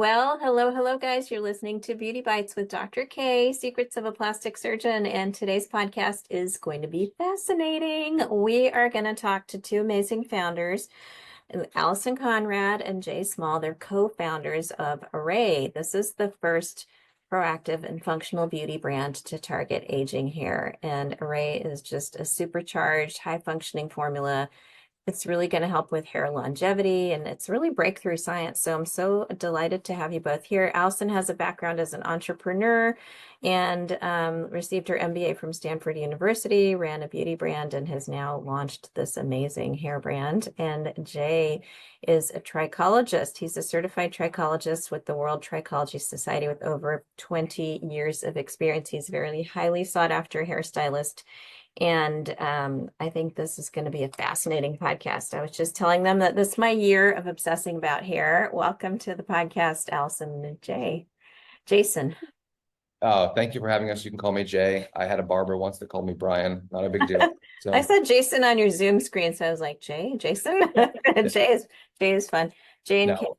Well, hello, guys. You're listening to Beauty Bytes with Dr. K, Secrets of a Plastic Surgeon, and today's podcast is going to be fascinating. We are going to talk to two amazing founders, Allison Conrad and Jay Small. They're co-founders of Arey. This is the first proactive and functional beauty brand to target aging hair, and Arey is just a supercharged, high-functioning formula. It's really going to help with hair longevity, and it's really breakthrough science. So I'm so delighted to have you both here. Allison has a background as an entrepreneur and received her MBA from Stanford University, ran a beauty brand, and has now launched this amazing hair brand. And Jay is a trichologist. He's a certified trichologist with the World Trichology Society with over 20 years of experience. He's a very highly sought after hairstylist. And I think this is going to be a fascinating podcast. I was just telling them that this is my year of obsessing about hair. Welcome to the podcast, Allison and Jay. Jason. Oh, thank you for having us. You can call me Jay. I had a barber once that called me Brian. Not a big deal. So I saw Jason on your Zoom screen, so I was like, Jason? Jay is fun. Jay and Kate.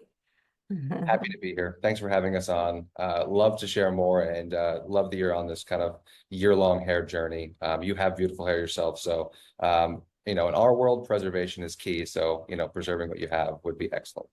Happy to be here. Thanks for having us on. Love to share more and love that you're on this kind of year-long hair journey. You have beautiful hair yourself. So, in our world, preservation is key. So, preserving what you have would be excellent.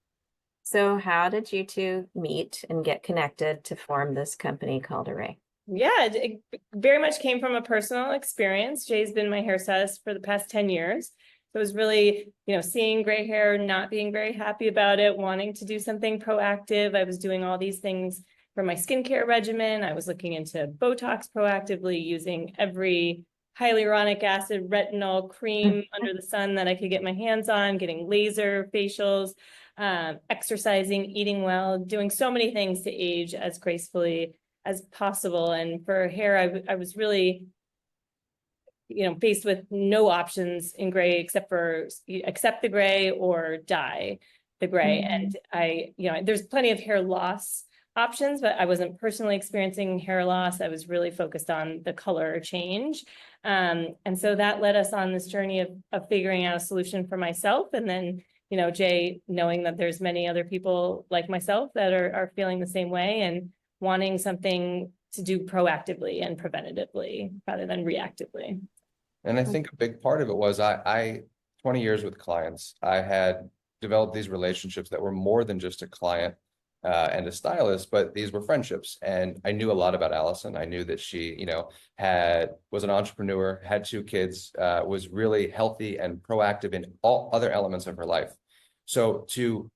So how did you two meet and get connected to form this company called Arey? Yeah, it very much came from a personal experience. Jay's been my hairstylist for the past 10 years. So it was really, seeing gray hair, not being very happy about it, wanting to do something proactive. I was doing all these things for my skincare regimen. I was looking into Botox proactively, using every hyaluronic acid, retinol cream under the sun that I could get my hands on, getting laser facials, exercising, eating well, doing so many things to age as gracefully as possible. And for hair, I was really faced with no options in gray except for accept the gray or dye the gray. And there's plenty of hair loss options, but I wasn't personally experiencing hair loss. I was really focused on the color change. And so that led us on this journey of figuring out a solution for myself. And then, Jay, knowing that there's many other people like myself that are feeling the same way and wanting something to do proactively and preventatively rather than reactively. And I think a big part of it was I 20 years with clients, I had developed these relationships that were more than just a client and a stylist, but these were friendships. And I knew a lot about Allison. I knew that she, was an entrepreneur, had 2 kids, was really healthy and proactive in all other elements of her life. So to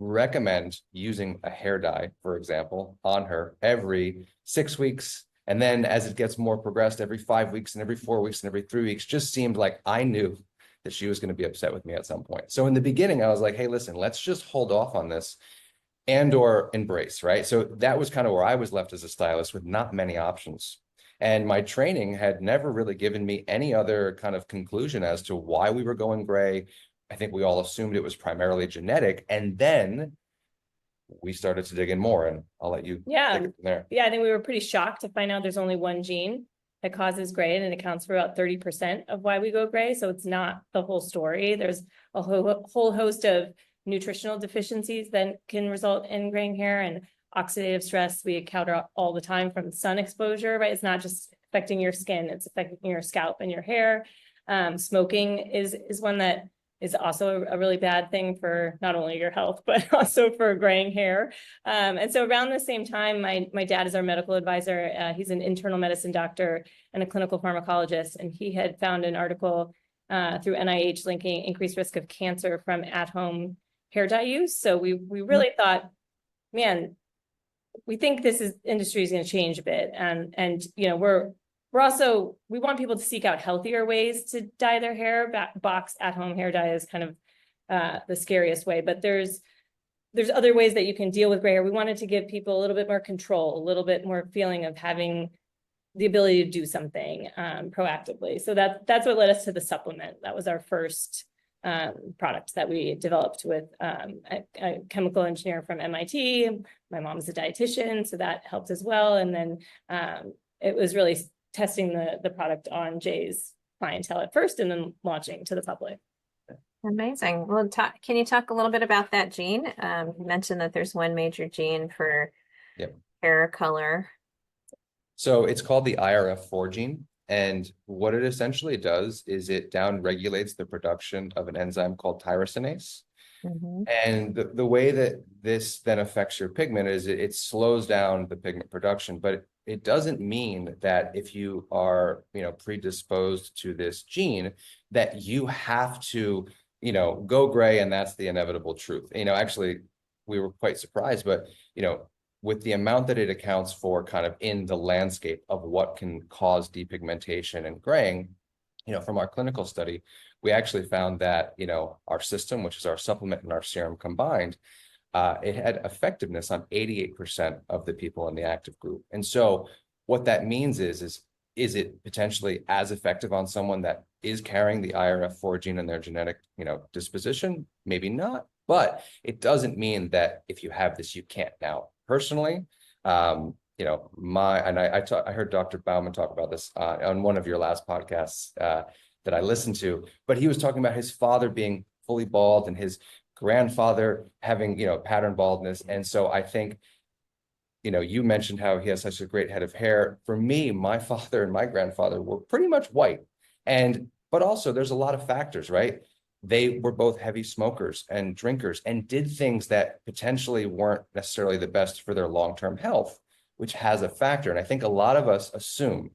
recommend using a hair dye, for example, on her every 6 weeks, and then as it gets more progressed, every 5 weeks and every 4 weeks and every 3 weeks, just seemed like I knew that she was going to be upset with me at some point. So in the beginning, I was like, hey, listen, let's just hold off on this and or embrace, right? So that was kind of where I was left as a stylist with not many options. And my training had never really given me any other kind of conclusion as to why we were going gray. I think we all assumed it was primarily genetic. And then we started to dig in more, and I'll let you take it from there. Yeah, I think we were pretty shocked to find out there's only one gene that causes gray, and it accounts for about 30% of why we go gray. So it's not the whole story. There's a whole host of nutritional deficiencies that can result in graying hair, and oxidative stress we encounter all the time from sun exposure, right? It's not just affecting your skin, it's affecting your scalp and your hair. Smoking is one that is also a really bad thing for not only your health, but also for graying hair. And so around the same time, my dad is our medical advisor. He's an internal medicine doctor and a clinical pharmacologist. And he had found an article through NIH linking increased risk of cancer from at-home hair dye use. So we really thought, man, we think industry is going to change a bit. And we want people to seek out healthier ways to dye their hair. Box at-home hair dye is kind of the scariest way, but there's other ways that you can deal with gray hair. We wanted to give people a little bit more control, a little bit more feeling of having the ability to do something proactively. So that's what led us to the supplement. That was our first product that we developed with a chemical engineer from MIT. My mom's a dietitian, so that helped as well. And then it was really testing the product on Jay's clientele at first and then launching to the public. Amazing. Well, can you talk a little bit about that gene? You mentioned that there's one major gene for Yep. hair color. So it's called the IRF4 gene. And what it essentially does is it down regulates the production of an enzyme called tyrosinase. And the way that this then affects your pigment is it slows down the pigment production, but it doesn't mean that if you are, predisposed to this gene, that you have to, go gray and that's the inevitable truth. Actually, we were quite surprised, but, with the amount that it accounts for kind of in the landscape of what can cause depigmentation and graying, from our clinical study, we actually found that, our system, which is our supplement and our serum combined, it had effectiveness on 88% of the people in the active group. And so what that means is it potentially as effective on someone that is carrying the IRF4 gene in their genetic, disposition? Maybe not, but it doesn't mean that if you have this, you can't. Now, personally, I heard Dr. Bauman talk about this on one of your last podcasts that I listened to, but he was talking about his father being fully bald and his grandfather having, pattern baldness. And so I think, you mentioned how he has such a great head of hair. For me, my father and my grandfather were pretty much white. But also there's a lot of factors, right? They were both heavy smokers and drinkers and did things that potentially weren't necessarily the best for their long-term health, which has a factor. And I think a lot of us assume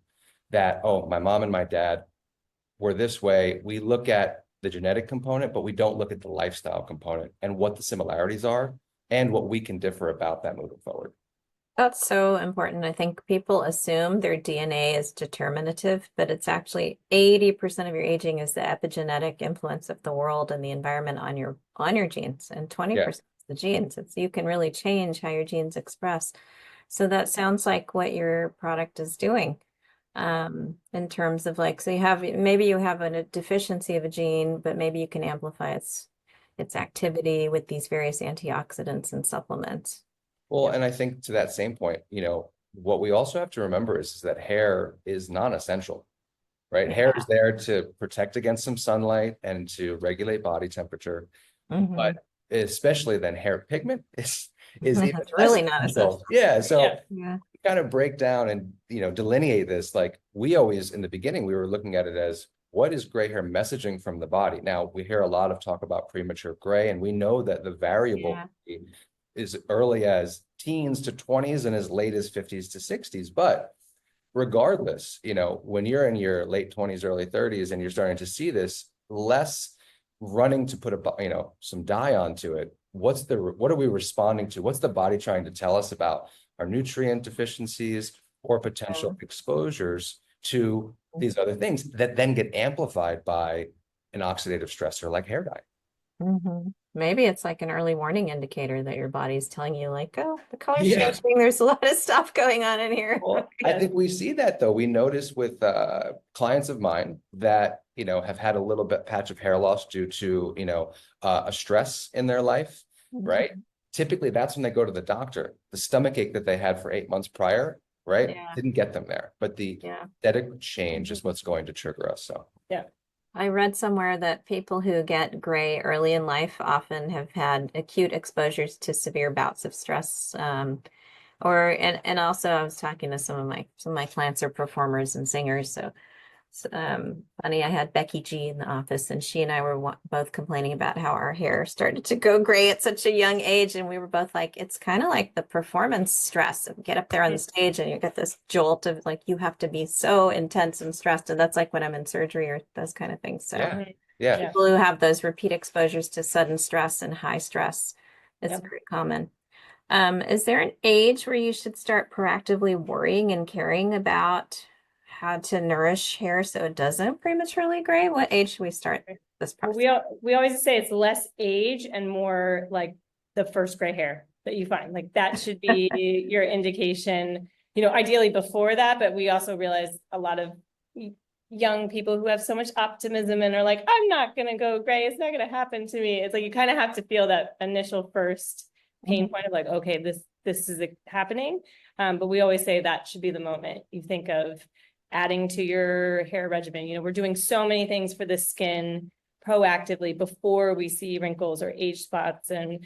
that, oh, my mom and my dad were this way. We look at the genetic component, but we don't look at the lifestyle component and what the similarities are and what we can differ about that moving forward. That's so important. I think people assume their DNA is determinative, but it's actually 80% of your aging is the epigenetic influence of the world and the environment on your genes, and 20% is the genes. You can really change how your genes express. So that sounds like what your product is doing. In terms of so maybe you have a deficiency of a gene, but maybe you can amplify its activity with these various antioxidants and supplements. Well, and I think to that same point, what we also have to remember is that hair is non-essential, right? Yeah. Hair is there to protect against some sunlight and to regulate body temperature, but especially then hair pigment is even really not essential. Yeah, so kind of break down and delineate this. Like we always in the beginning, we were looking at it as what is gray hair messaging from the body. Now we hear a lot of talk about premature gray, and we know that the variable is early as teens to 20s and as late as 50s to 60s. But regardless, when you're in your late 20s, early 30s, and you're starting to see this, less running to put some dye onto it. What are we responding to? What's the body trying to tell us about our nutrient deficiencies or potential exposures to these other things that then get amplified by an oxidative stressor like hair dye? Maybe it's like an early warning indicator that your body's telling you oh, the color's changing. There's a lot of stuff going on in here. Well, I think we see that though. We notice with clients of mine that, have had a little bit patch of hair loss due to, a stress in their life, right? Typically that's when they go to the doctor. The stomach ache that they had for 8 months prior, right? Didn't get them there, but the aesthetic change is what's going to trigger us. So, I read somewhere that people who get gray early in life often have had acute exposures to severe bouts of stress. And also I was talking to some of my clients are performers and singers. So funny, I had Becky G in the office, and she and I were both complaining about how our hair started to go gray at such a young age. And we were both like, it's kind of like the performance stress of get up there on the stage and you get this jolt of you have to be so intense and stressed. And that's like when I'm in surgery or those kind of things. So people who have those repeat exposures to sudden stress and high stress, it's very common. Is there an age where you should start proactively worrying and caring about how to nourish hair so it doesn't prematurely gray? What age should we start this process? We always say it's less age and more like the first gray hair that you find. That should be your indication, ideally before that. But we also realize a lot of young people who have so much optimism and are like, I'm not going to go gray. It's not going to happen to me. It's you kind of have to feel that initial first pain point of okay, this is happening. But we always say that should be the moment you think of adding to your hair regimen. We're doing so many things for the skin proactively before we see wrinkles or age spots and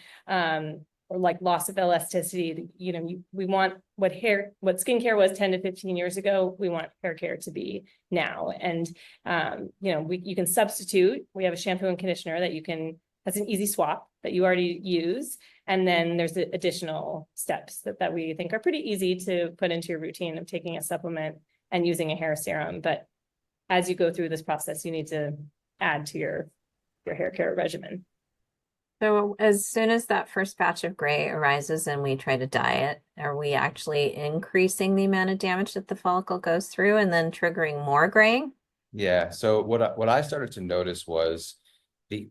or like loss of elasticity. You know, we want what skincare was 10 to 15 years ago, we want hair care to be now. And you know, you can substitute. We have a shampoo and conditioner that you can, that's an easy swap that you already use. And then there's the additional steps that we think are pretty easy to put into your routine of taking a supplement and using a hair serum. But as you go through this process, you need to add to your hair care regimen. So as soon as that first batch of gray arises and we try to dye it, are we actually increasing the amount of damage that the follicle goes through and then triggering more graying? Yeah. So what I started to notice was the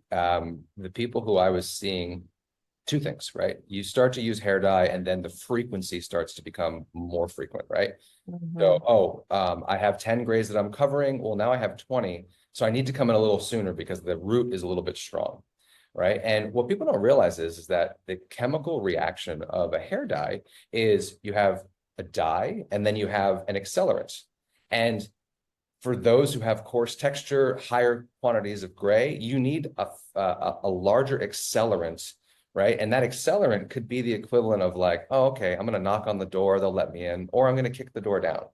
people who I was seeing, two things, right? You start to use hair dye and then the frequency starts to become more frequent, right? So, I have 10 grays that I'm covering. Well, now I have 20. So I need to come in a little sooner because the root is a little bit strong, right? And what people don't realize is that the chemical reaction of a hair dye is you have a dye and then you have an accelerant. And for those who have coarse texture, higher quantities of gray, you need a larger accelerant, right? And that accelerant could be the equivalent of like, oh, okay, I'm going to knock on the door, they'll let me in, or I'm going to kick the door down.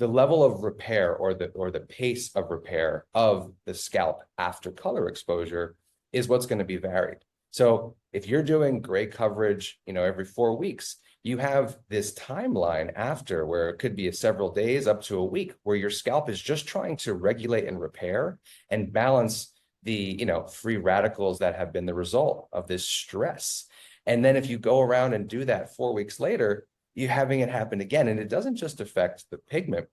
The level of repair or the pace of repair of the scalp after color exposure is what's going to be varied. So if you're doing gray coverage, you know, every 4 weeks, you have this timeline after where it could be several days up to a week where your scalp is just trying to regulate and repair and balance the, you know, free radicals that have been the result of this stress. And then if you go around and do that 4 weeks later, you're having it happen again. And it doesn't just affect the pigment,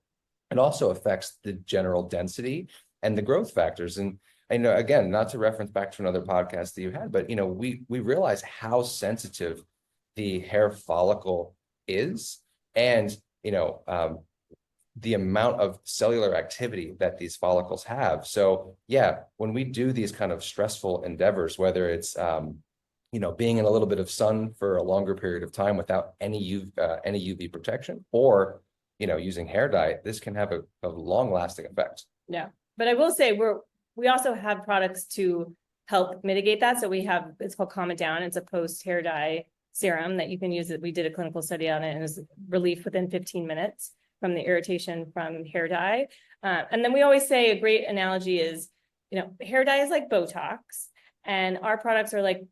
it also affects the general density and the growth factors. And I know, again, not to reference back to another podcast that you had, but, you know, we realize how sensitive the hair follicle is, and, you know, the amount of cellular activity that these follicles have. So yeah, when we do these kind of stressful endeavors, whether it's, you know, being in a little bit of sun for a longer period of time without any UV protection, or, you know, using hair dye, this can have a long lasting effect. Yeah. But I will say we also have products to help mitigate that. So we have, it's called Calm It Down. It's a post hair dye serum that you can use. It. We did a clinical study on it and is relief within 15 minutes from the irritation from hair dye. And then we always say a great analogy is, you know, hair dye is like Botox and our products are like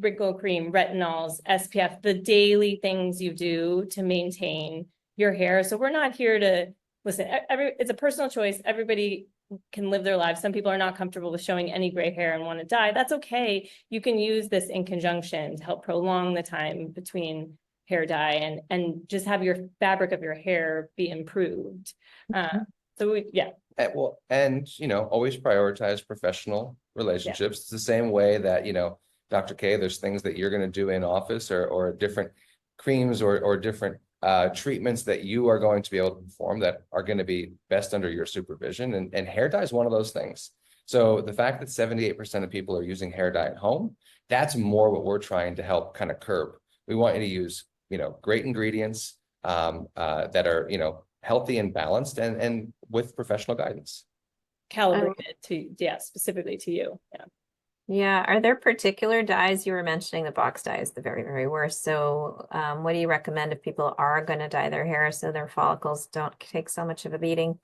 wrinkle cream, retinols, SPF, the daily things you do to maintain your hair. So we're not here to listen, it's a personal choice. Everybody can live their lives. Some people are not comfortable with showing any gray hair and want to dye. That's okay. You can use this in conjunction to help prolong the time between hair dye and just have your fabric of your hair be improved. Yeah. And you know, always prioritize professional relationships. Yeah. It's the same way that, you know, Dr. K, there's things that you're going to do in office or different creams or different treatments that you are going to be able to perform that are going to be best under your supervision. And hair dye is one of those things. So the fact that 78% of people are using hair dye at home, that's more what we're trying to help kind of curb. We want you to use, you know, great ingredients that are, you know, healthy and balanced and with professional guidance. Calibrated to, yeah, specifically to you. Yeah. Yeah. Are there particular dyes? You were mentioning the box dye is the very, very worst. So what do you recommend if people are going to dye their hair so their follicles don't take so much of a beating?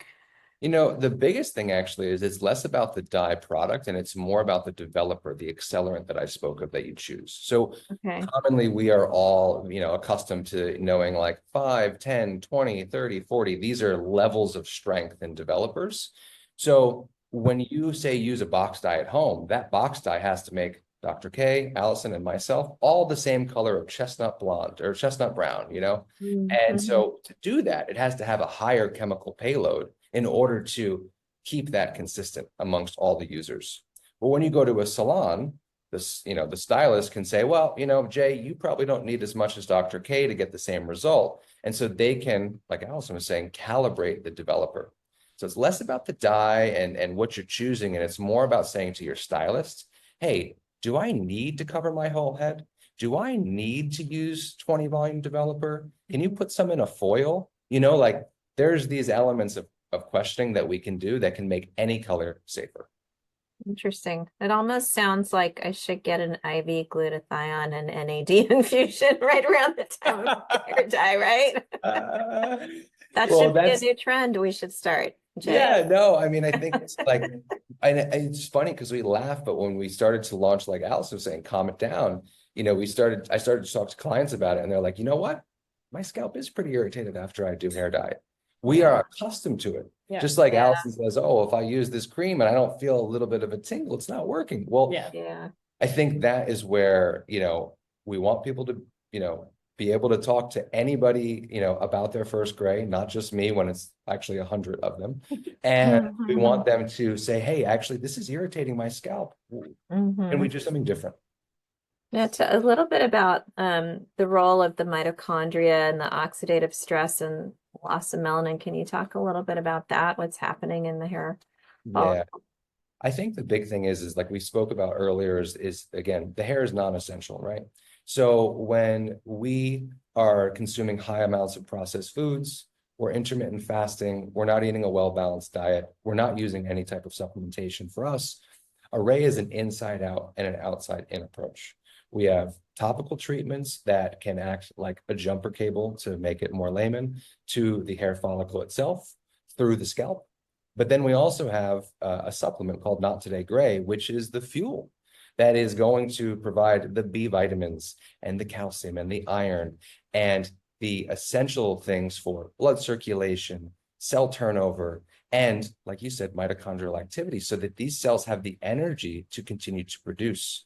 You know, the biggest thing actually is it's less about the dye product and it's more about the developer, the accelerant that I spoke of that you choose. So commonly we are all, you know, accustomed to knowing like 5, 10, 20, 30, 40. These are levels of strength in developers. So when you say use a box dye at home, that box dye has to make Dr. K, Allison, and myself all the same color of chestnut blonde or chestnut brown, you know? And so to do that, it has to have a higher chemical payload in order to keep that consistent amongst all the users. But when you go to a salon, this, you know, the stylist can say, well, you know, Jay, you probably don't need as much as Dr. K to get the same result. And so they can, like Allison was saying, calibrate the developer. So it's less about the dye and what you're choosing, and it's more about saying to your stylist, hey, do I need to cover my whole head? Do I need to use 20 volume developer? Can you put some in a foil? You know, like there's these elements of questioning that we can do that can make any color safer. Interesting. It almost sounds like I should get an IV glutathione and NAD infusion right around the time of hair dye, right? That Well, should be a that's, new trend we should start, Jay. yeah, no, I mean, I think it's like, and it's funny because we laugh, but when we started to launch, like Allison was saying, calm it down, I started to talk to clients about it, and they're like, you know what? My scalp is pretty irritated after I do hair dye. We are accustomed to it. Yeah. Just like Yeah. Allison says, oh, if I use this cream and I don't feel a little bit of a tingle, it's not working. Well, Yeah. Yeah. I think that is where, we want people to, be able to talk to anybody, about their first gray, not just me when it's actually 100 of them. And we want them to say, hey, actually, this is irritating my scalp. Can we do something different? Yeah, a little bit about the role of the mitochondria and the oxidative stress and loss of melanin. Can you talk a little bit about that? What's happening in the hair? Yeah. I think the big thing is like we spoke about earlier is again, the hair is non-essential, right? So when we are consuming high amounts of processed foods, we're intermittent fasting, we're not eating a well-balanced diet, we're not using any type of supplementation. For us, Arey is an inside out and an outside in approach. We have topical treatments that can act like a jumper cable to make it more layman to the hair follicle itself through the scalp. But then we also have a supplement called Not Today Gray, which is the fuel that is going to provide the B vitamins and the calcium and the iron and the essential things for blood circulation, cell turnover, and like you said, mitochondrial activity, so that these cells have the energy to continue to produce.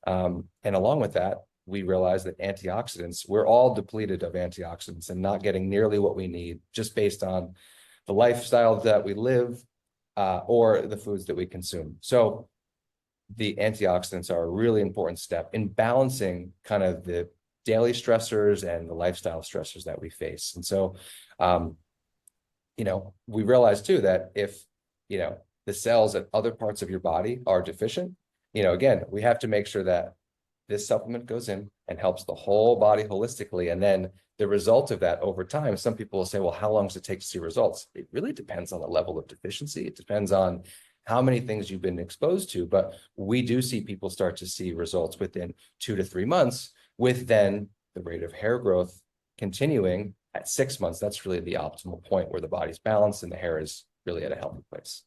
And along with that, we realize that antioxidants, we're all depleted of antioxidants and not getting nearly what we need just based on the lifestyle that we live or the foods that we consume. So the antioxidants are a really important step in balancing kind of the daily stressors and the lifestyle stressors that we face. And so, we realize too that if, the cells at other parts of your body are deficient, again, we have to make sure that this supplement goes in and helps the whole body holistically. And then the result of that over time, some people will say, well, how long does it take to see results? It really depends on the level of deficiency. It depends on how many things you've been exposed to. But we do see people start to see results within 2 to 3 months, with then the rate of hair growth continuing at 6 months. That's really the optimal point where the body's balanced and the hair is really at a healthy place.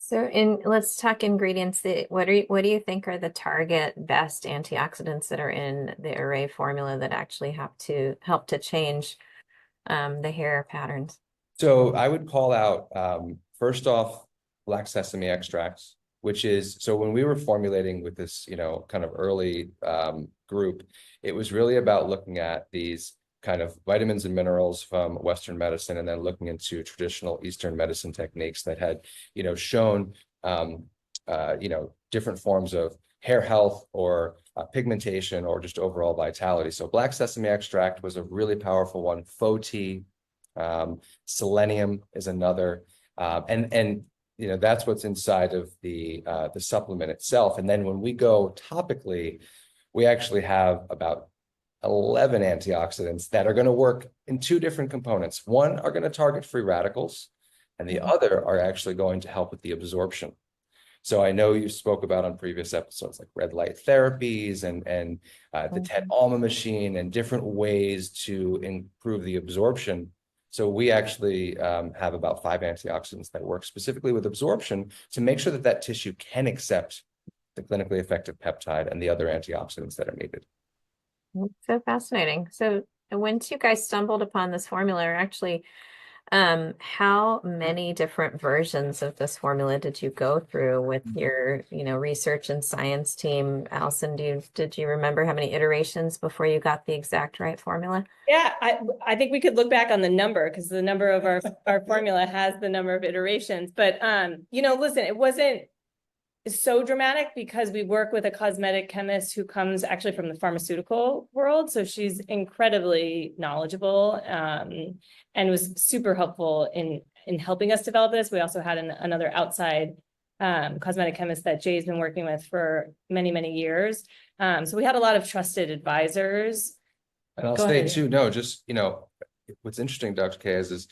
So let's talk ingredients. What do you think are the target best antioxidants that are in the Arey formula that actually have to help to change the hair patterns? So I would call out, first off, black sesame extracts, which is, so when we were formulating with this, kind of early group, it was really about looking at these kind of vitamins and minerals from Western medicine, and then looking into traditional Eastern medicine techniques that had, shown, different forms of hair health or pigmentation or just overall vitality. So black sesame extract was a really powerful one. Faux tea, selenium is another, and that's what's inside of the supplement itself. And then when we go topically, we actually have about 11 antioxidants that are going to work in 2 different components. One are going to target free radicals, and the other are actually going to help with the absorption. So I know you spoke about on previous episodes like red light therapies and the TET Alma machine and different ways to improve the absorption. So we actually have about 5 antioxidants that work specifically with absorption to make sure that that tissue can accept the clinically effective peptide and the other antioxidants that are needed. So fascinating. So once you guys stumbled upon this formula, or actually, how many different versions of this formula did you go through with your, research and science team? Allison, did you remember how many iterations before you got the exact right formula? Yeah, I think we could look back on the number, because the number of our formula has the number of iterations. But listen, it wasn't so dramatic because we work with a cosmetic chemist who comes actually from the pharmaceutical world. So she's incredibly knowledgeable and was super helpful in helping us develop this. We also had another outside cosmetic chemist that Jay's been working with for many, many years. So we had a lot of trusted advisors. And I'll say too, no, just, what's interesting, Dr. K, is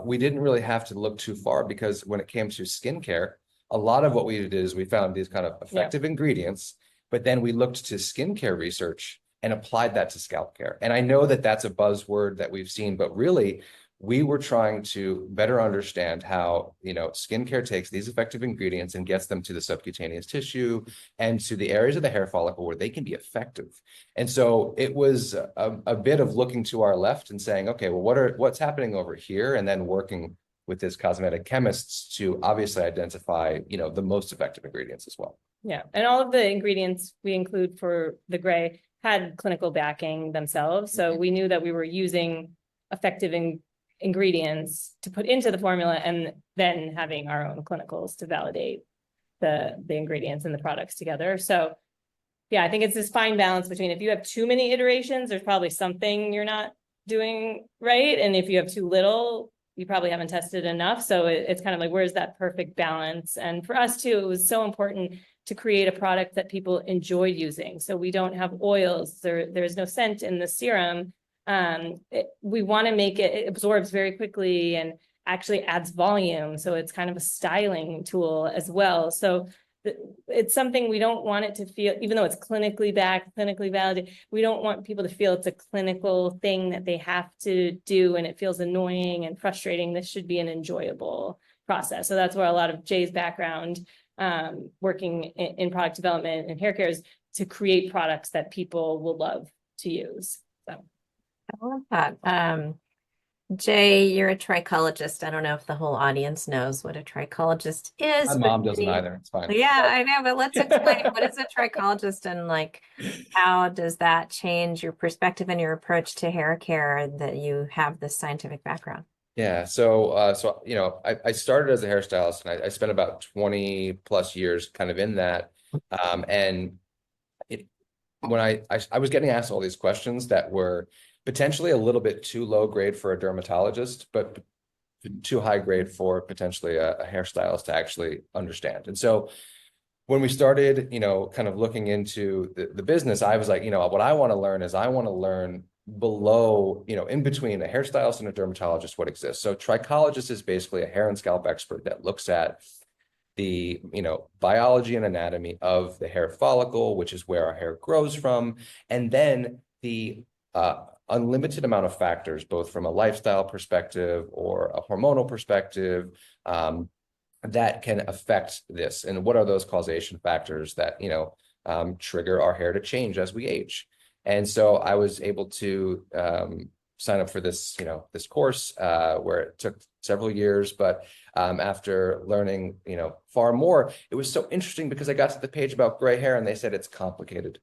we didn't really have to look too far, because when it came to skincare, a lot of what we did is we found these kind of effective ingredients, but then we looked to skincare research and applied that to scalp care. And I know that that's a buzzword that we've seen, but really we were trying to better understand how, skincare takes these effective ingredients and gets them to the subcutaneous tissue and to the areas of the hair follicle where they can be effective. And so it was a bit of looking to our left and saying, okay, well, what's happening over here? And then working with his cosmetic chemists to obviously identify, the most effective ingredients as well. Yeah, and all of the ingredients we include for the gray had clinical backing themselves. So we knew that we were using effective ingredients to put into the formula and then having our own clinicals to validate the ingredients and the products together. So yeah, I think it's this fine balance between, if you have too many iterations, there's probably something you're not doing right. And if you have too little, you probably haven't tested enough. So it's kind of like, where's that perfect balance? And for us too, it was so important to create a product that people enjoy using. So we don't have oils, there's no scent in the serum. We want to make it absorbs very quickly and actually adds volume. So it's kind of a styling tool as well. So it's something we don't want it to feel, even though it's clinically backed, clinically validated, we don't want people to feel it's a clinical thing that they have to do and it feels annoying and frustrating. This should be an enjoyable process. So that's where a lot of Jay's background, working in product development and hair care, is to create products that people will love to use. So I love that. Jay, you're a trichologist. I don't know if the whole audience knows what a trichologist is. My mom doesn't either. It's fine. Yeah, I know, but let's explain what is a trichologist and how does that change your perspective and your approach to hair care that you have this scientific background? Yeah, so I started as a hairstylist and I spent about 20 plus years kind of in that. And when I was getting asked all these questions that were potentially a little bit too low grade for a dermatologist, but too high grade for potentially a hairstylist to actually understand. And so when we started, kind of looking into the business, I was like, what I want to learn is I want to learn below, in between a hairstylist and a dermatologist, what exists. So trichologist is basically a hair and scalp expert that looks at the, biology and anatomy of the hair follicle, which is where our hair grows from, and then the unlimited amount of factors, both from a lifestyle perspective or a hormonal perspective, that can affect this. And what are those causation factors that, trigger our hair to change as we age? And so I was able to sign up for this, this course where it took several years, but after learning, far more, it was so interesting because I got to the page about gray hair and they said it's complicated.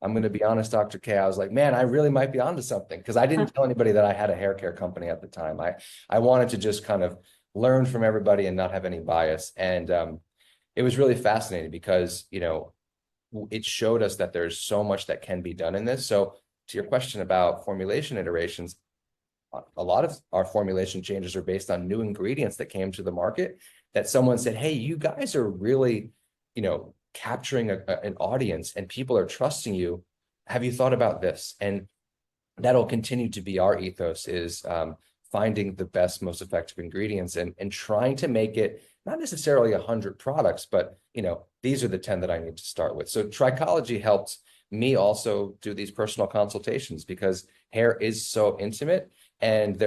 I'm going to be honest, Dr. K, I was like, man, I really might be onto something, because I didn't tell anybody that I had a hair care company at the time. I wanted to just kind of learn from everybody and not have any bias. And it was really fascinating because, it showed us that there's so much that can be done in this. So to your question about formulation iterations, a lot of our formulation changes are based on new ingredients that came to the market that someone said, hey, you guys are really, capturing an audience and people are trusting you. Have you thought about this? And that'll continue to be our ethos, is finding the best, most effective ingredients and trying to make it not necessarily 100 products, but these are the 10 that I need to start with. So trichology helped me also do these personal consultations because hair is so intimate and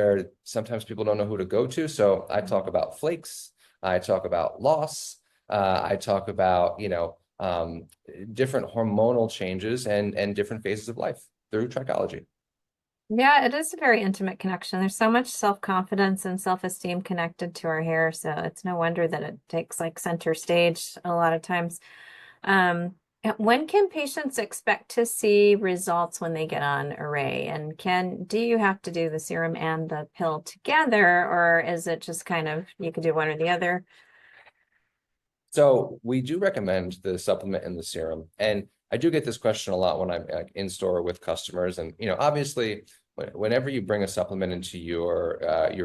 sometimes people don't know who to go to. So I talk about flakes, I talk about loss, I talk about, different hormonal changes and different phases of life through trichology. Yeah, it is a very intimate connection. There's so much self-confidence and self-esteem connected to our hair. So it's no wonder that it takes center stage a lot of times. When can patients expect to see results when they get on Arey? And do you have to do the serum and the pill together, or is it just kind of, you can do one or the other? So we do recommend the supplement and the serum. And I do get this question a lot when I'm in store with customers. And, obviously, whenever you bring a supplement into your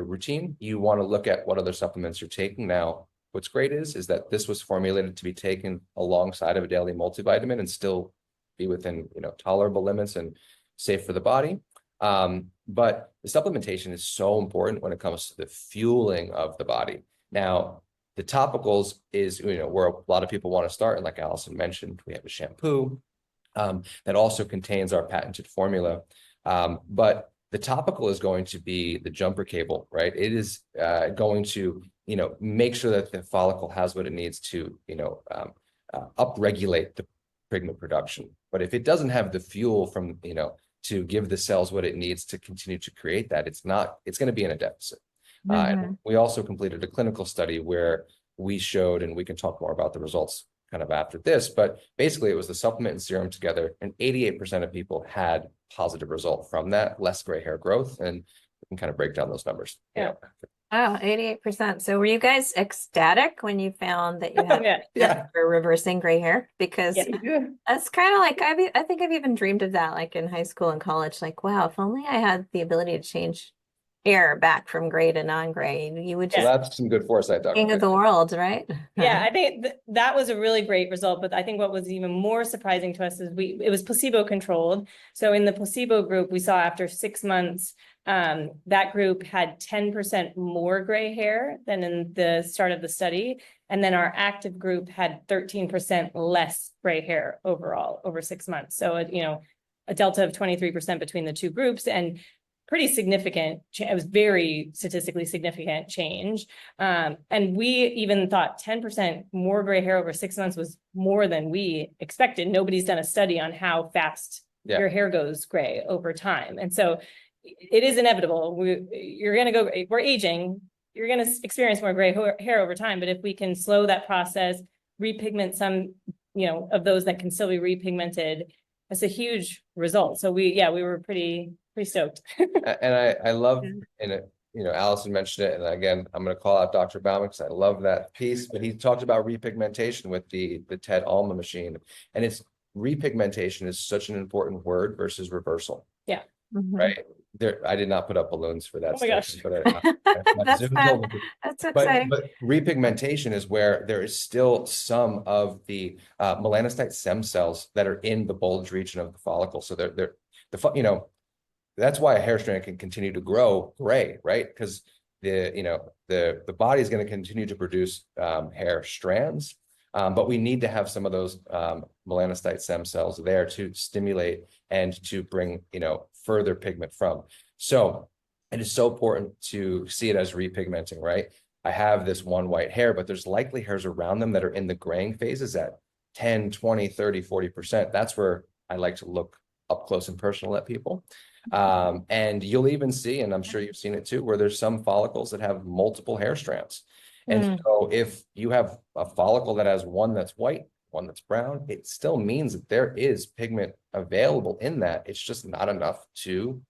routine, you want to look at what other supplements you're taking. Now, what's great is that this was formulated to be taken alongside of a daily multivitamin and still be within, tolerable limits and safe for the body. But the supplementation is so important when it comes to the fueling of the body. Now, The topicals is, where a lot of people want to start. And like Allison mentioned, we have a shampoo that also contains our patented formula. But the topical is going to be the jumper cable, right? It is going to, make sure that the follicle has what it needs to, upregulate the pigment production. But if it doesn't have the fuel from, to give the cells what it needs to continue to create that, it's going to be in a deficit. And we also completed a clinical study where we showed, and we can talk more about the results kind of after this, but basically it was the supplement and serum together, and 88% of people had positive result from that, less gray hair growth, and we can kind of break down those numbers. Yeah. Oh, 88%. So were you guys ecstatic when you found that you had for reversing gray hair? Because that's kind of like, I think I've even dreamed of that, like in high school and college, like, wow, if only I had the ability to change hair back from gray to non-gray, you would just, well, that's some good foresight, Dr. king of the world, right? Yeah, I think that was a really great result. But I think what was even more surprising to us is it was placebo controlled. So in the placebo group, we saw after 6 months, that group had 10% more gray hair than in the start of the study. And then our active group had 13% less gray hair overall over 6 months. So, a delta of 23% between the two groups, and pretty significant. It was very statistically significant change. And we even thought 10% more gray hair over 6 months was more than we expected. Nobody's done a study on how fast your hair goes gray over time. And so it is inevitable. We're aging, you're going to experience more gray hair over time. But if we can slow that process, repigment some, of those that can still be repigmented, that's a huge result. So we were pretty stoked. And I love, and Allison mentioned it, and again, I'm going to call out Dr. Bauman because I love that piece, but he talked about repigmentation with the TED Alma machine, and it's repigmentation is such an important word versus reversal. Yeah. Right. There, I did not put up balloons for that. Oh my gosh. But that's exciting. But repigmentation is where there is still some of the melanocyte stem cells that are in the bulge region of the follicle. So that's why a hair strand can continue to grow gray, right? Because the body is going to continue to produce hair strands, but we need to have some of those melanocyte stem cells there to stimulate and to bring further pigment from. So it is so important to see it as repigmenting, right? I have this one white hair, but there's likely hairs around them that are in the graying phases at 10, 20, 30, 40%. That's where I like to look up close and personal at people. And you'll even see, and I'm sure you've seen it too, where there's some follicles that have multiple hair strands. And so if you have a follicle that has one that's white, one that's brown, it still means that there is pigment available in that. It's just not enough to,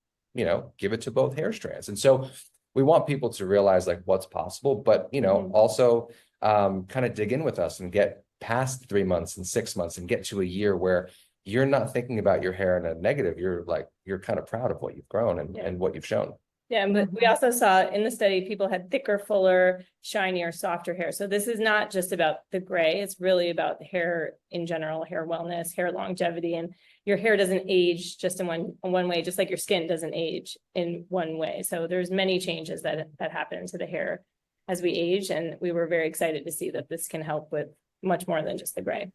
give it to both hair strands. And so we want people to realize like what's possible, but, also kind of dig in with us and get past 3 months and 6 months and get to a year where you're not thinking about your hair in a negative. You're kind of proud of what you've grown and what you've shown. Yeah, but we also saw in the study, people had thicker, fuller, shinier, softer hair. So this is not just about the gray. It's really about the hair in general, hair wellness, hair longevity. And your hair doesn't age just in one way, just like your skin doesn't age in one way. So there's many changes that happen to the hair as we age. And we were very excited to see that this can help with much more than just the gray.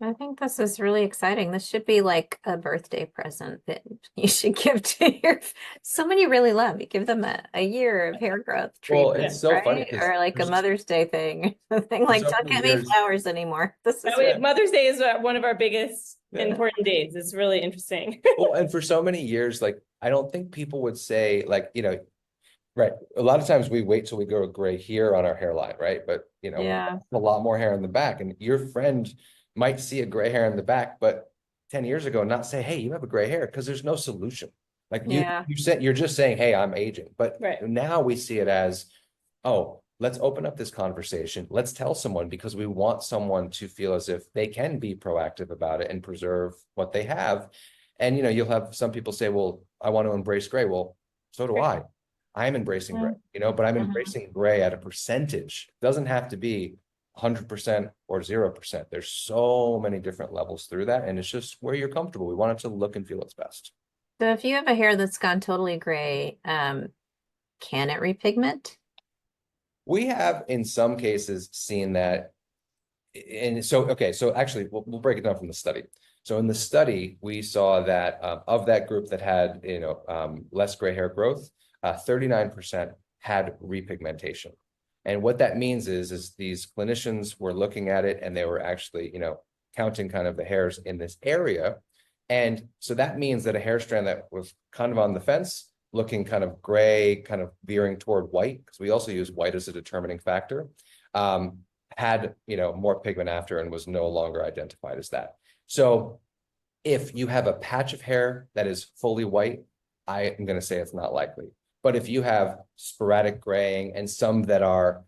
I think this is really exciting. This should be like a birthday present that you should give to someone you really love. You give them a year of hair growth treatment, well, it's so funny, or like a Mother's Day thing. Something like, don't get me flowers anymore. This is Mother's Day is one of our biggest important days. It's really interesting. Well, and for so many years, like, I don't think people would say like, right. A lot of times we wait till we go gray here on our hairline, right? But, a lot more hair in the back, and your friend might see a gray hair in the back, but 10 years ago, not say, hey, you have a gray hair, because there's no solution. Like you're just saying, hey, I'm aging. But now we see it as, oh, let's open up this conversation. Let's tell someone, because we want someone to feel as if they can be proactive about it and preserve what they have. And, you'll have some people say, well, I want to embrace gray. Well, so do I. I'm embracing gray, but I'm embracing gray at a percentage. It doesn't have to be 100% or 0%. There's so many different levels through that, and it's just where you're comfortable. We want it to look and feel its best. So if you have a hair that's gone totally gray, can it repigment? We have in some cases seen that. And so, okay, so actually we'll break it down from the study. So in the study, we saw that of that group that had, less gray hair growth, 39% had repigmentation. And what that means is these clinicians were looking at it and they were actually, counting kind of the hairs in this area. And so that means that a hair strand that was kind of on the fence, looking kind of gray, kind of veering toward white, because we also use white as a determining factor, had, more pigment after and was no longer identified as that. So if you have a patch of hair that is fully white, I am going to say it's not likely. But if you have sporadic graying and some that are,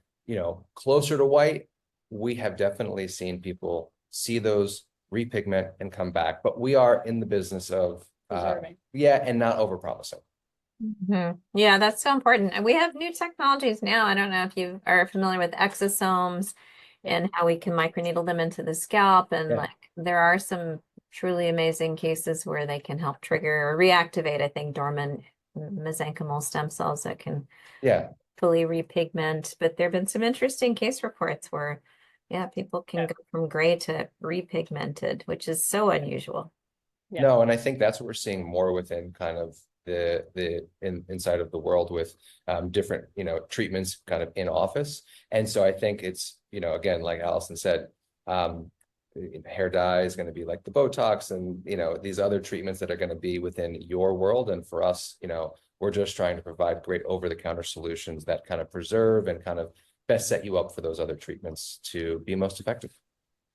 closer to white, we have definitely seen people see those, repigment, and come back. But we are in the business of, and not overpromising. Yeah, that's so important. And we have new technologies now. I don't know if you are familiar with exosomes and how we can microneedle them into the scalp. And there are some truly amazing cases where they can help trigger or reactivate, I think, dormant mesenchymal stem cells that can fully repigment. But there have been some interesting case reports where, people can go from gray to repigmented, which is so unusual. No, and I think that's what we're seeing more within kind of the inside of the world with different, treatments kind of in office. And so I think it's, again, like Allison said, hair dye is going to be like the Botox and, these other treatments that are going to be within your world. And for us, we're just trying to provide great over-the-counter solutions that kind of preserve and kind of best set you up for those other treatments to be most effective.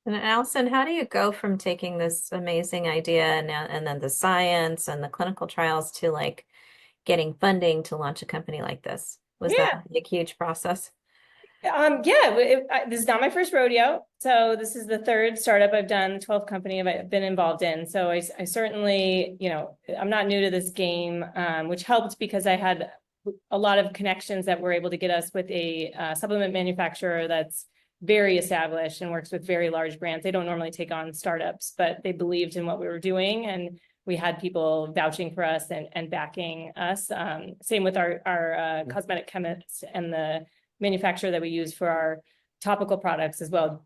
And Alison, how do you go from taking this amazing idea and then the science and the clinical trials to like getting funding to launch a company like this? Was that a huge process? This is not my first rodeo. So this is the third startup I've done, 12th company I've been involved in. So I certainly, I'm not new to this game, which helped because I had a lot of connections that were able to get us with a supplement manufacturer that's very established and works with very large brands. They don't normally take on startups, but they believed in what we were doing. And we had people vouching for us and backing us. Same with our cosmetic chemists and the manufacturer that we use for our topical products as well.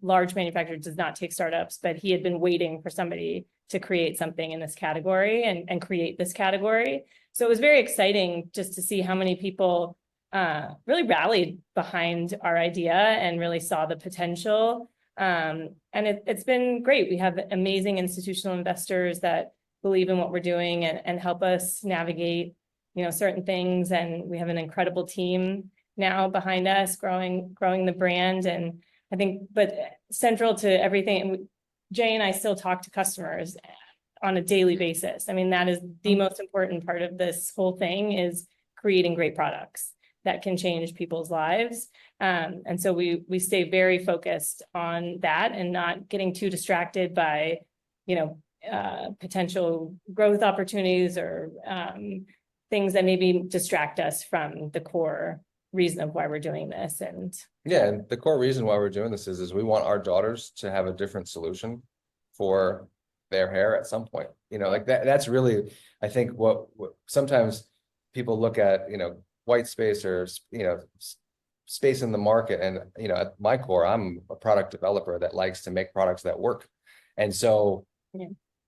Large manufacturer does not take startups, but he had been waiting for somebody to create something in this category and create this category. So it was very exciting just to see how many people really rallied behind our idea and really saw the potential. And it's been great. We have amazing institutional investors that believe in what we're doing and help us navigate, certain things. And we have an incredible team now behind us, growing the brand. And I think, but central to everything, Jay and I still talk to customers on a daily basis. I mean, that is the most important part of this whole thing, is creating great products that can change people's lives. And so we stay very focused on that and not getting too distracted by, potential growth opportunities or things that maybe distract us from the core reason of why we're doing this. And the core reason why we're doing this is we want our daughters to have a different solution for their hair at some point. Like that's really, I think what sometimes people look at, white space or, space in the market. And, at my core, I'm a product developer that likes to make products that work. And so,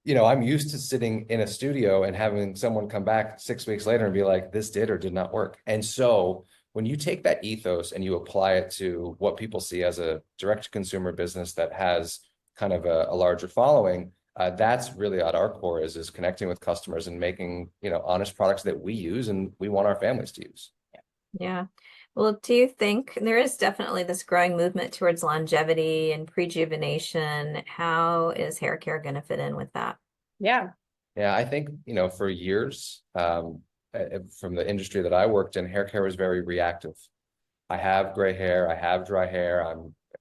I'm used to sitting in a studio and having someone come back 6 weeks later and be like, this did or did not work. And so when you take that ethos and you apply it to what people see as a direct consumer business that has kind of a larger following, that's really at our core is connecting with customers and making, honest products that we use and we want our families to use. Yeah. Well, do you think there is definitely this growing movement towards longevity and prejuvenation? How is hair care going to fit in with that? Yeah, I think, for years, from the industry that I worked in, hair care was very reactive. I have gray hair, I have dry hair,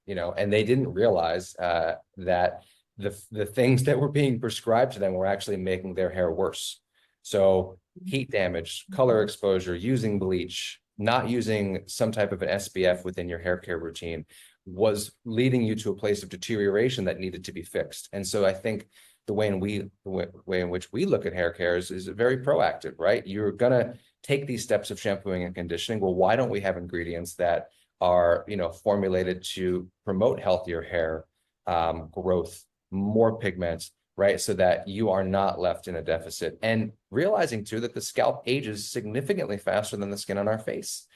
and they didn't realize that the things that were being prescribed to them were actually making their hair worse. So heat damage, color exposure, using bleach, not using some type of an SPF within your hair care routine was leading you to a place of deterioration that needed to be fixed. And so I think the way in which we look at hair care is very proactive, right? You're going to take these steps of shampooing and conditioning. Well, why don't we have ingredients that are, formulated to promote healthier hair growth, more pigments, right? So that you are not left in a deficit. And realizing too that the scalp ages significantly faster than the skin on our face.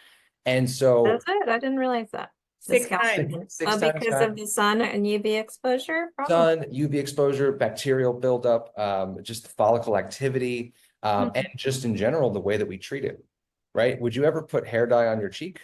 And so That's it. I didn't realize that. The 6 scalp. times. six Oh, times because of the sun and UV exposure? Probably. sun, UV exposure, bacterial buildup, just follicle activity, and just in general, the way that we treat it, right? Would you ever put hair dye on your cheek?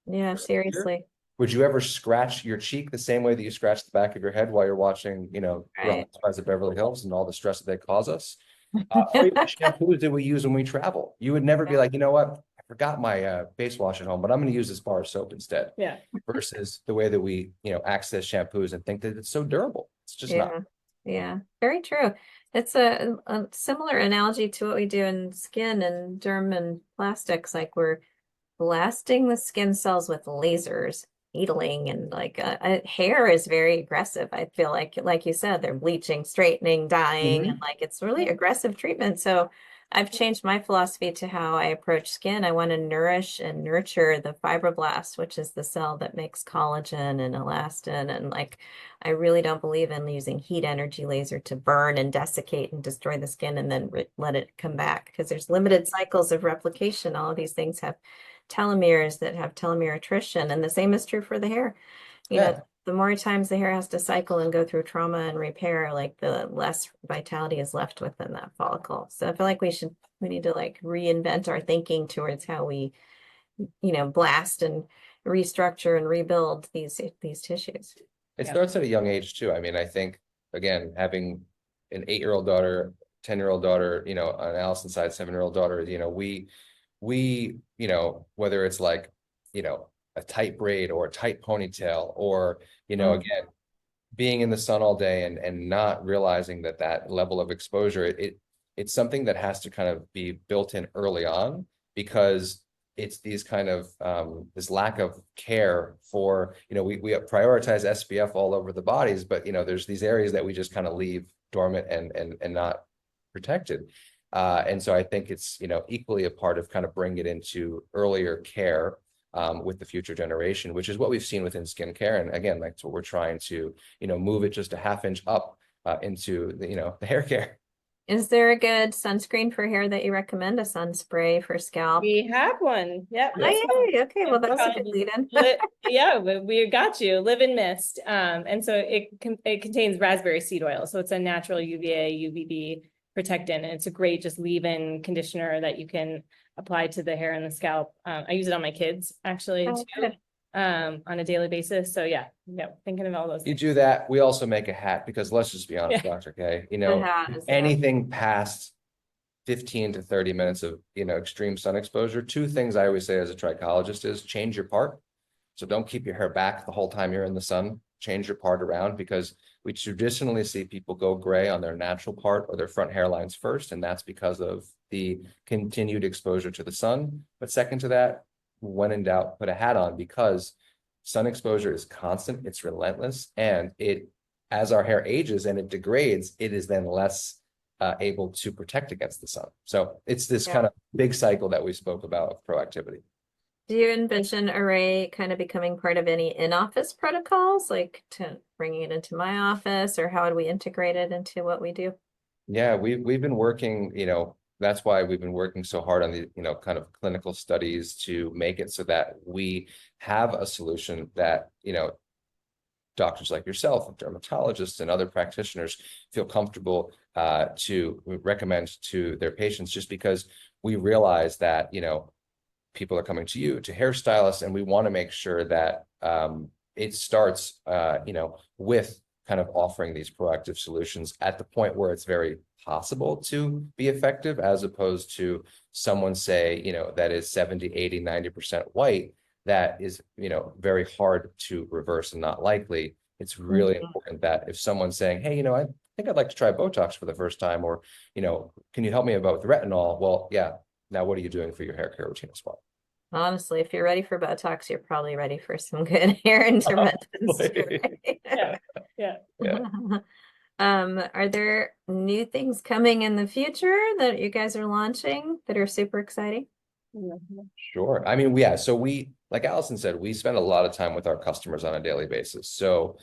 Yeah, seriously. Would you ever scratch your cheek the same way that you scratch the back of your head while you're watching, Real Right. Housewives of Beverly Hills and all the stress that they cause us? Or even shampoos that we use when we travel. You would never be Yeah. like, you know what? I forgot my face wash at home, but I'm going to use this bar of soap instead. Yeah. Versus the way that we, access shampoos and think that it's so durable. It's just not. Yeah, very true. It's a similar analogy to what we do in skin and derm and plastics. Like we're blasting the skin cells with lasers, needling, and like hair is very aggressive. I feel like you said, they're bleaching, straightening, dyeing, and like it's really aggressive treatment. So I've changed my philosophy to how I approach skin. I want to nourish and nurture the fibroblast, which is the cell that makes collagen and elastin. And like, I really don't believe in using heat energy laser to burn and desiccate and destroy the skin and then let it come back because there's limited cycles of replication. All of these things have telomeres that have telomere attrition, and the same is true for the hair. The more times the hair has to cycle and go through trauma and repair, like the less vitality is left within that follicle. So I feel like we need to like reinvent our thinking towards how we, blast and restructure and rebuild these tissues. It starts at a young age too. I mean, I think again, having an 8-year-old daughter, 10-year-old daughter, on Allison's side, 7-year-old daughter, we, whether it's like, a tight braid or a tight ponytail or, again, being in the sun all day and not realizing that level of exposure, it's something that has to kind of be built in early on because it's these kind of this lack of care for, we prioritize SPF all over the bodies, but there's these areas that we just kind of leave dormant and not protected. And so I think it's, equally a part of kind of bringing it into earlier care with the future generation, which is what we've seen within skincare. And again, that's what we're trying to, move it just a half inch up into the hair care. Is there a good sunscreen for hair that you recommend? A sun spray for scalp? We have one. Yep. Oh, yay. Okay, well, that's a good lead in. Yeah, we got you. Live in Mist. And so it contains raspberry seed oil. So it's a natural UVA, UVB protectant. And it's a great just leave-in conditioner that you can apply to the hair and the scalp. I use it on my kids actually too, good. on a daily basis. So yeah, thinking of all those You things. do that. We also make a hat because let's just be honest, Dr. K, anything past 15 to 30 minutes of, extreme sun exposure. 2 things I always say as a trichologist is change your part. So don't keep your hair back the whole time you're in the sun. Change your part around because we traditionally see people go gray on their natural part or their front hairlines first. And that's because of the continued exposure to the sun. But second to that, when in doubt, put a hat on because sun exposure is constant, it's relentless, and as our hair ages and it degrades, it is then less able to protect against the sun. So it's this kind of big cycle that we spoke about of proactivity. Do you envision Arey kind of becoming part of any in-office protocols, like to bringing it into my office, or how would we integrate it into what we do? Yeah, we've been working, that's why we've been working so hard on the, kind of clinical studies to make it so that we have a solution that, doctors like yourself, dermatologists and other practitioners feel comfortable to recommend to their patients just because we realize that, people are coming to you, to hairstylists, and we want to make sure that it starts, with kind of offering these proactive solutions at the point where it's very possible to be effective, as opposed to someone say, that is 70, 80, 90% white, that is, very hard to reverse and not likely. It's really important that if someone's saying, hey, I think I'd like to try Botox for the first time, or, can you help me about with retinol? Well, yeah. Now, what are you doing for your hair care routine as well? Honestly, if you're ready for Botox, you're probably ready for some good hair interventions. Yeah. Are there new things coming in the future that you guys are launching that are super exciting? Sure. I mean, so we like Allison said, we spend a lot of time with our customers on a daily basis. So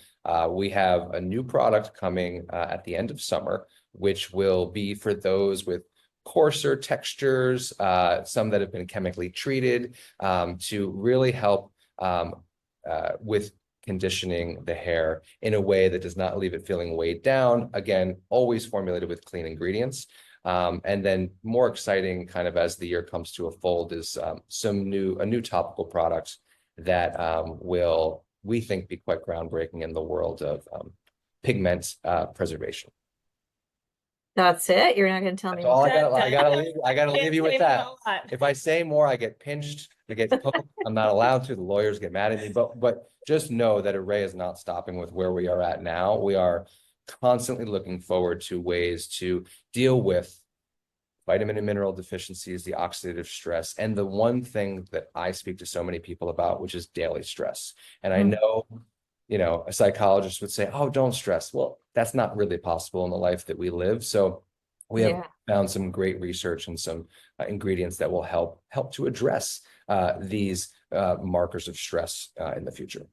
we have a new product coming at the end of summer, which will be for those with coarser textures, some that have been chemically treated, to really help with conditioning the hair in a way that does not leave it feeling weighed down. Again, always formulated with clean ingredients. And then more exciting kind of as the year comes to a fold is a new topical product that will, we think, be quite groundbreaking in the world of pigment preservation. That's it? You're not going to tell me That's all more? I gotta leave you with that. If I say more, I get pinched, I get poked. I'm not allowed to. The lawyers get mad at me. But just know that Arey is not stopping with where we are at now. We are constantly looking forward to ways to deal with vitamin and mineral deficiencies, the oxidative stress, and the one thing that I speak to so many people about, which is daily stress. And I know, you know, a psychologist would say, oh, don't stress. Well, that's not really possible in the life that we live. So we have found some great research and some ingredients that will help to address these markers of stress in the future.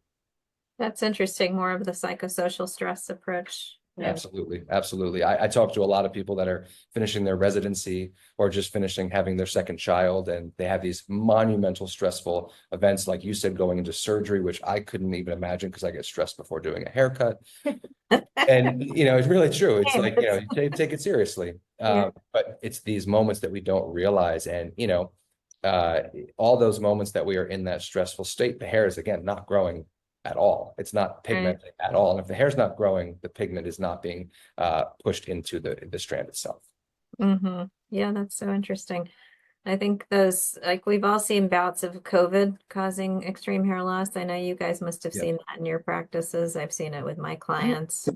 That's interesting. More of the psychosocial stress approach. Absolutely. Absolutely. I talk to a lot of people that are finishing their residency or just having their second child, and they have these monumental stressful events, like you said, going into surgery, which I couldn't even imagine because I get stressed before doing a haircut. And, you know, it's really true. It's like, you know, you take it seriously. But it's these moments that we don't realize. And, you know, all those moments that we are in that stressful state, the hair is, again, not growing at all. It's not pigmenting at all. And if the hair's not growing, the pigment is not being pushed into the strand itself. Yeah, that's so interesting. I think those, like, we've all seen bouts of COVID causing extreme hair loss. I know you guys must have seen that in your practices. I've seen it with my clients.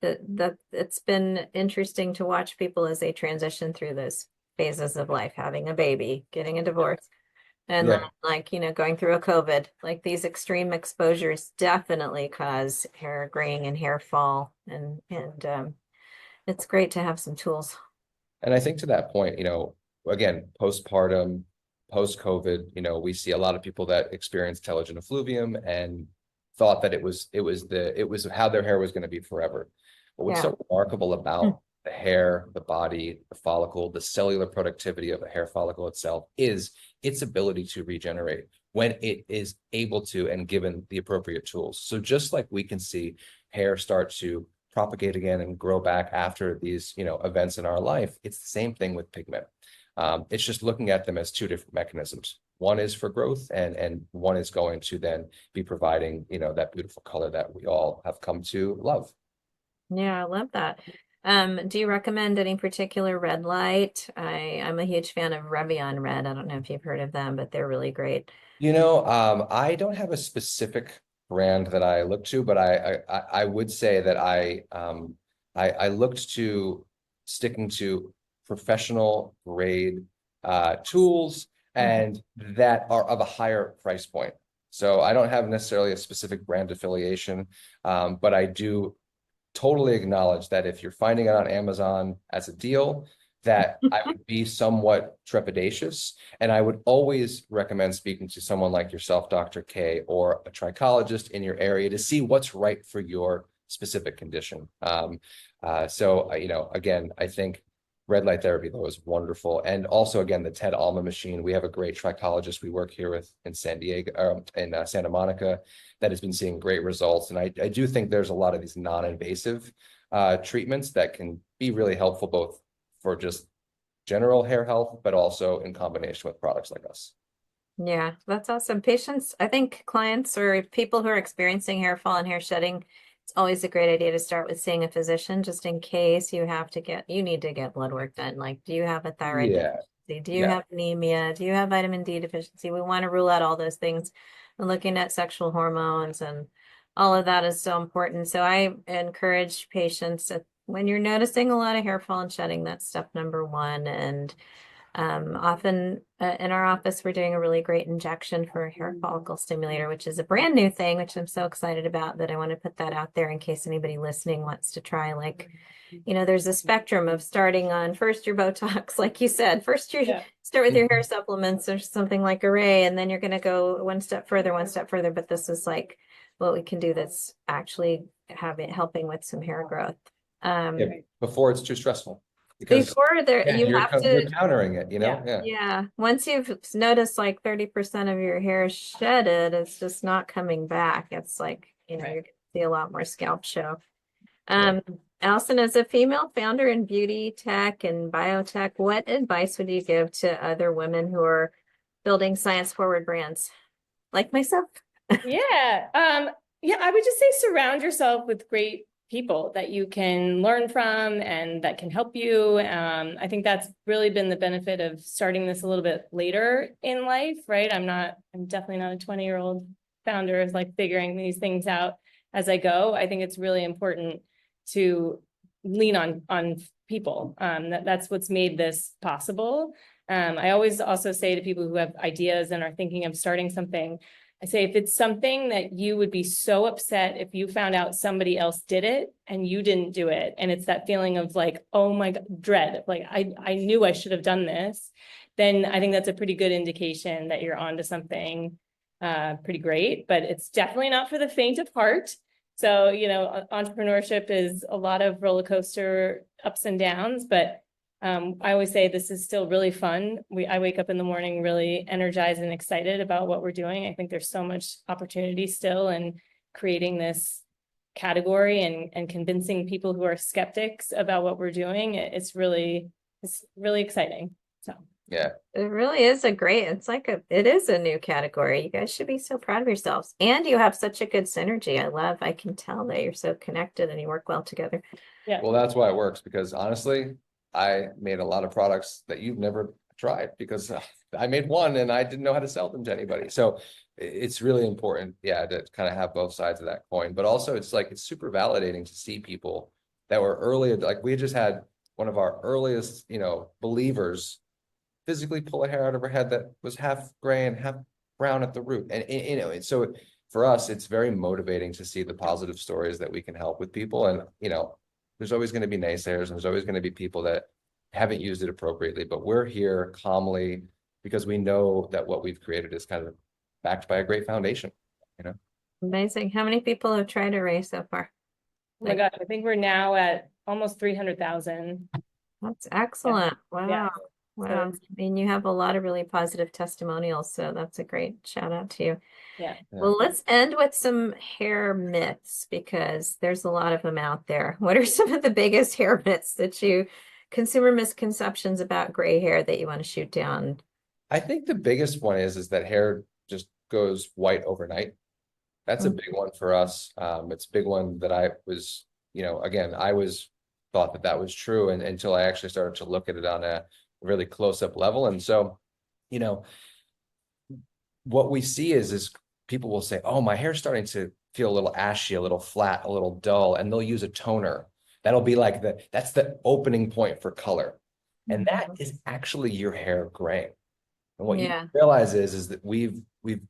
That it's been interesting to watch people as they transition through those phases of life, having a baby, getting a divorce. And then, like, you know, going through a COVID, like these extreme exposures definitely cause hair graying and hair fall. And it's great to have some tools. And I think to that point, you know, again, postpartum, post-COVID, you know, we see a lot of people that experience telogen effluvium and thought that it was how their hair was going to be forever. But what's so remarkable about the hair, the body, the follicle, the cellular productivity of a hair follicle itself is its ability to regenerate when it is able to and given the appropriate tools. So just like we can see hair start to propagate again and grow back after these, you know, events in our life, it's the same thing with pigment. It's just looking at them as two different mechanisms. One is for growth, and one is going to then be providing, you know, that beautiful color that we all have come to love. Yeah, I love that. Do you recommend any particular red light? I'm a huge fan of Revlon Red. I don't know if you've heard of them, but they're really great. You know, I don't have a specific brand that I look to, but I would say that I looked to sticking to professional grade tools and that are of a higher price point. So I don't have necessarily a specific brand affiliation, but I do totally acknowledge that if you're finding it on Amazon as a deal, that I would be somewhat trepidatious. And I would always recommend speaking to someone like yourself, Dr. K, or a trichologist in your area to see what's right for your specific condition. So, you know, again, I think red light therapy, though, is wonderful. And also, again, the TED Alma machine. We have a great trichologist we work here with in San Diego, in Santa Monica, that has been seeing great results. And I do think there's a lot of these non-invasive treatments that can be really helpful, both for just general hair health, but also in combination with products like us. Yeah, that's awesome. Patients, I think clients or people who are experiencing hair fall and hair shedding, it's always a great idea to start with seeing a physician just in case you need to get blood work done. Like, do you have a thyroid deficiency? Do you have anemia? Do you have vitamin D deficiency? We want to rule out all those things. And looking at sexual hormones and all of that is so important. So I encourage patients when you're noticing a lot of hair fall and shedding, that's step number one. And Often in our office, we're doing a really great injection for a hair follicle stimulator, which is a brand new thing, which I'm so excited about that I want to put that out there in case anybody listening wants to try. Like, there's a spectrum of starting on first your Botox, like you said, first you start with your hair supplements or something like Arey, and then you're going to go one step further. But this is like what we can do that's actually helping with some hair growth. Before it's too stressful. Because before there, you you're, have you're to, countering it, yeah. Once you've noticed like 30% of your hair is shedded, it's just not coming back. It's like, you're gonna see a lot more scalp show. Alison, as a female founder in beauty tech and biotech, what advice would you give to other women who are building science forward brands like myself? Yeah. I would just say surround yourself with great people that you can learn from and that can help you. I think that's really been the benefit of starting this a little bit later in life, right? I'm definitely not a 20-year-old founder of like figuring these things out as I go. I think it's really important to lean on people. That's what's made this possible. I always also say to people who have ideas and are thinking of starting something, I say, if it's something that you would be so upset if you found out somebody else did it and you didn't do it, and it's that feeling of like, oh my God, dread, like I knew I should have done this, then I think that's a pretty good indication that you're onto something pretty great. But it's definitely not for the faint of heart. So, entrepreneurship is a lot of roller coaster ups and downs, but I always say this is still really fun. I wake up in the morning really energized and excited about what we're doing. I think there's so much opportunity still in creating this category and convincing people who are skeptics about what we're doing. It's really exciting. So Yeah. It really is it is a new category. You guys should be so proud of yourselves. And you have such a good synergy. I can tell that you're so connected and you work well together. Yeah. Well, that's why it works, because honestly, I made a lot of products that you've never tried because I made one and I didn't know how to sell them to anybody. So it's really important, to kind of have both sides of that coin. But also it's super validating to see people that were early, like we just had one of our earliest, believers physically pull a hair out of her head that was half gray and half brown at the root. And so for us, it's very motivating to see the positive stories that we can help with people. And, there's always going to be naysayers and there's always going to be people that haven't used it appropriately, but we're here calmly because we know that what we've created is kind of backed by a great foundation, Amazing. How many people have tried Arey so far? Oh my God, I think we're now at almost 300,000. That's excellent. Wow. Yeah. Wow. So you have a lot of really positive testimonials, so that's a great shout out to you. Yeah. Well, let's end with some hair myths because there's a lot of them out there. What are some of the biggest hair myths consumer misconceptions about gray hair that you want to shoot down? I think the biggest one is that hair just goes white overnight. That's a big one for us. It's a big one that I was, again, thought that was true until I actually started to look at it on a really close-up level. And so, what we see is people will say, oh, my hair's starting to feel a little ashy, a little flat, a little dull, and they'll use a toner. That'll be like that's the opening point for color. And that is actually your hair graying. And what you realize is that we've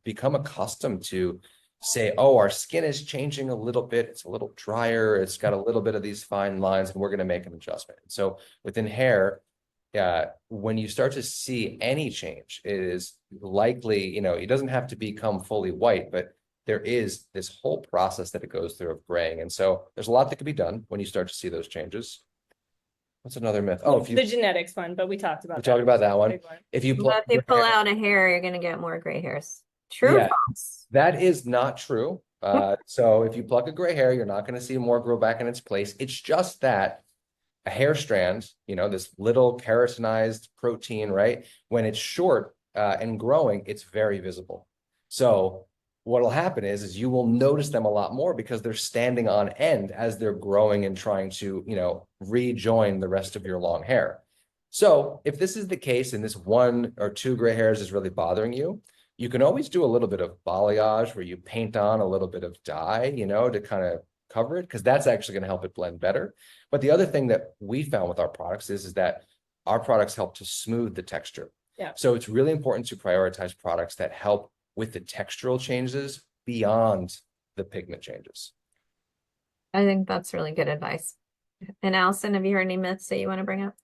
become accustomed to say, oh, our skin is changing a little bit. It's a little drier. It's got a little bit of these fine lines, and we're going to make an adjustment. So within hair, when you start to see any change, it is likely, it doesn't have to become fully white, but there is this whole process that it goes through of graying. And so there's a lot that can be done when you start to see those changes. What's another myth? Oh, the genetics one, but we talked about that one. If you pull out a hair, you're going to get more gray hairs. True or false? That is not true. So if you pluck a gray hair, you're not going to see more grow back in its place. It's just that a hair strand, this little keratinized protein, right? When it's short and growing, it's very visible. So what'll happen is you will notice them a lot more because they're standing on end as they're growing and trying to, rejoin the rest of your long hair. So if this is the case and this 1 or 2 gray hairs is really bothering you, you can always do a little bit of balayage where you paint on a little bit of dye, to kind of cover it, because that's actually going to help it blend better. But the other thing that we found with our products is that our products help to smooth the texture. Yeah. So it's really important to prioritize products that help with the textural changes beyond the pigment changes. I think that's really good advice. And Allison, have you heard any myths that you want to bring up?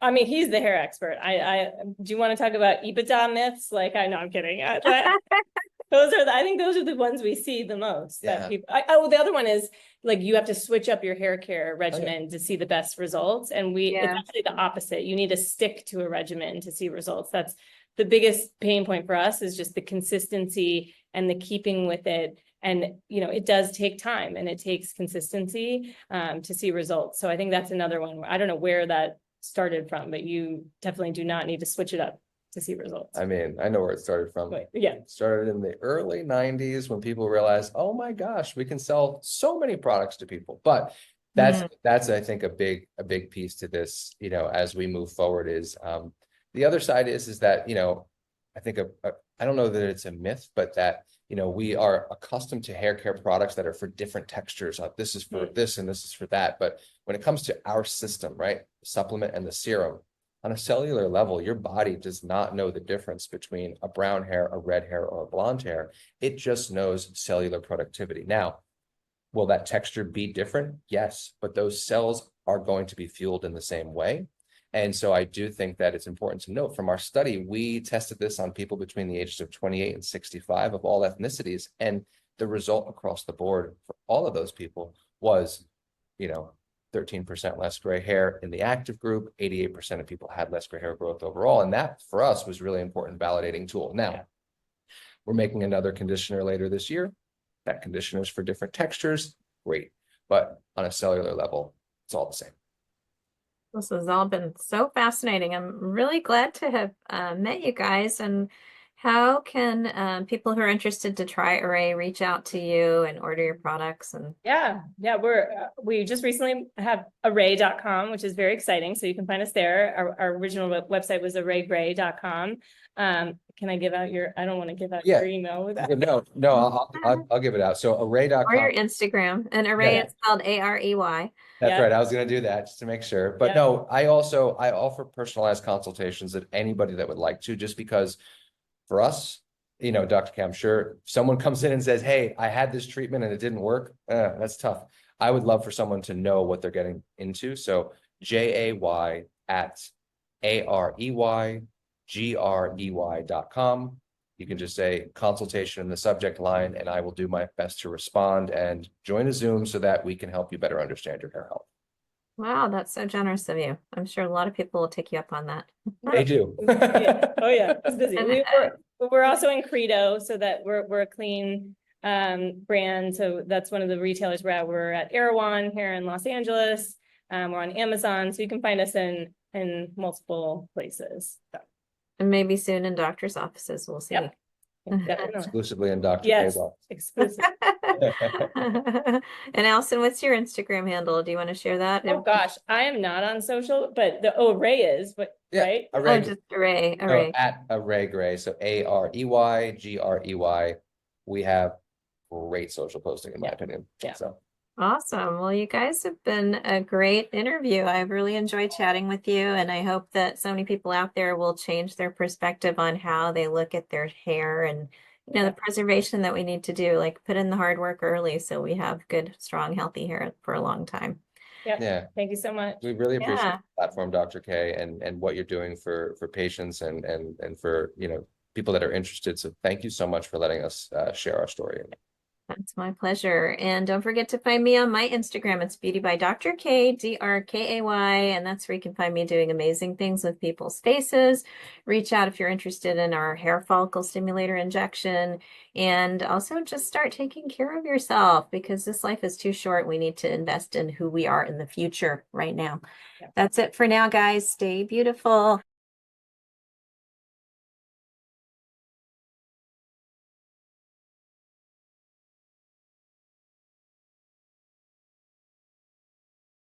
I mean, he's the hair expert. Do you want to talk about EBITDA myths? Like, I know, I'm kidding. I think those are the ones we see the most. Yeah. That people, the other one is like, you have to switch up your hair care regimen to see the best results. And it's actually the opposite. You need to stick to a regimen to see results. That's the biggest pain point for us, is just the consistency and the keeping with it. And, it does take time, and it takes consistency to see results. So I think that's another one. I don't know where that started from, but you definitely do not need to switch it up to see results. I mean, I know where it started from. But, yeah. It started in the early 90s when people realized, oh my gosh, we can sell so many products to people. But that's I think a big piece to this, as we move forward, is the other side is that, I think I don't know that it's a myth, but that, we are accustomed to hair care products that are for different textures. This is for this and this is for that. But when it comes to our system, right, the supplement and the serum, on a cellular level, your body does not know the difference between a brown hair, a red hair, or a blonde hair. It just knows cellular productivity. Now, will that texture be different? Yes, but those cells are going to be fueled in the same way. And so I do think that it's important to note from our study, we tested this on people between the ages of 28 and 65 of all ethnicities. And the result across the board for all of those people was, 13% less gray hair in the active group, 88% of people had less gray hair growth overall. And that for us was really important validating tool. Now, we're making another conditioner later this year. That conditioner is for different textures, great. But on a cellular level, it's all the same. This has all been so fascinating. I'm really glad to have met you guys. And how can people who are interested to try Arey reach out to you and order your products? And we just recently have arey.com, which is very exciting. So you can find us there. Our original website was araygray.com. Can I give out I don't want to give out your email with that. No, I'll give it out. So arey.com. Or your Instagram. And Arey is spelled Arey. That's right. I was going to do that just to make sure. But no, I offer personalized consultations that anybody that would like to, just because for us, Dr. K, I'm sure if someone comes in and says, hey, I had this treatment and it didn't work, that's tough. I would love for someone to know what they're getting into. So JAY@AREYGREY.com. You can just say consultation in the subject line, and I will do my best to respond and join a Zoom so that we can help you better understand your hair health. Wow, that's so generous of you. I'm sure a lot of people will take you up on that. They do. Oh yeah, it's busy. We're also in Credo, so that we're a clean brand. So that's one of the retailers we're at. We're at Erewhon here in Los Angeles. We're on Amazon, so you can find us in multiple places. So. And maybe soon in doctor's offices, we'll see. Yep. Exclusively in Dr. Yes, K's office. exclusive. And Allison, what's your Instagram handle? Do you want to share that? Oh gosh, I am not on social, but Arey is, but right? Arey, just Arey. no, at Arey Gray. So AREYGREY. We have great social posting, in my opinion. Yeah. So Awesome. Well, you guys have been a great interview. I've really enjoyed chatting with you, and I hope that so many people out there will change their perspective on how they look at their hair and the preservation that we need to do, like put in the hard work early so we have good, strong, healthy hair for a long time. Yep. yeah, Thank you so much. we really appreciate the platform, Dr. K, and what you're doing for patients and for people that are interested. So thank you so much for letting us share our story. That's my pleasure. And don't forget to find me on my Instagram. It's Beauty by Dr. K, DRKAY. And that's where you can find me doing amazing things with people's faces. Reach out if you're interested in our hair follicle stimulator injection. And also just start taking care of yourself, because this life is too short. We need to invest in who we are in the future right now. That's it for now, guys. Stay beautiful.